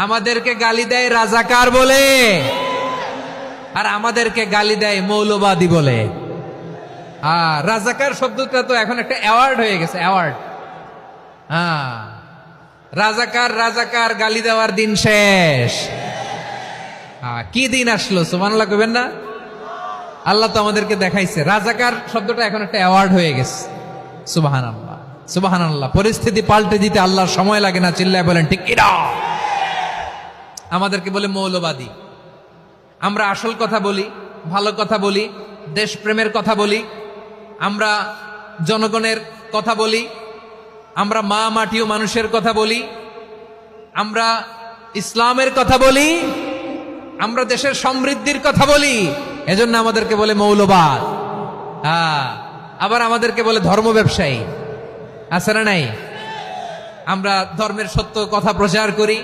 আমাদেরকে গালি দেয় রাজাকার বলে, আর আমাদেরকে গালি দেয় মৌলবাদী বলে। রাজাকার শব্দটা তো এখন একটা অ্যাওয়ার্ড হয়ে গেছে, অ্যাওয়ার্ড। রাজাকার রাজাকার গালি দেওয়ার দিন শেষ। কি দিন আসলো, সুবহানাল্লাহ কইবেন না? আল্লাহ তো আমাদেরকে দেখাইছে রাজাকার শব্দটা এখন একটা অ্যাওয়ার্ড হয়ে গেছে। সুবহানাল্লাহ, সুবহানাল্লাহ। পরিস্থিতি পাল্টে দিতে আল্লাহর সময় লাগে না, চিল্লায় বলেন ঠিক কিনা? আমাদেরকে বলে মৌলবাদী। আমরা আসল কথা বলি, ভালো কথা বলি, দেশপ্রেমের কথা বলি, আমরা জনগণের কথা বলি, আমরা মা মাটি ও মানুষের কথা বলি, আমরা ইসলামের কথা বলি, আমরা দেশের সমৃদ্ধির কথা বলি। এজন্য আমাদেরকে বলে মৌলবাদ। আবার আমাদেরকে বলে ধর্ম ব্যবসায়ী। আছে না নাই? আমরা ধর্মের সত্য কথা প্রচার করি,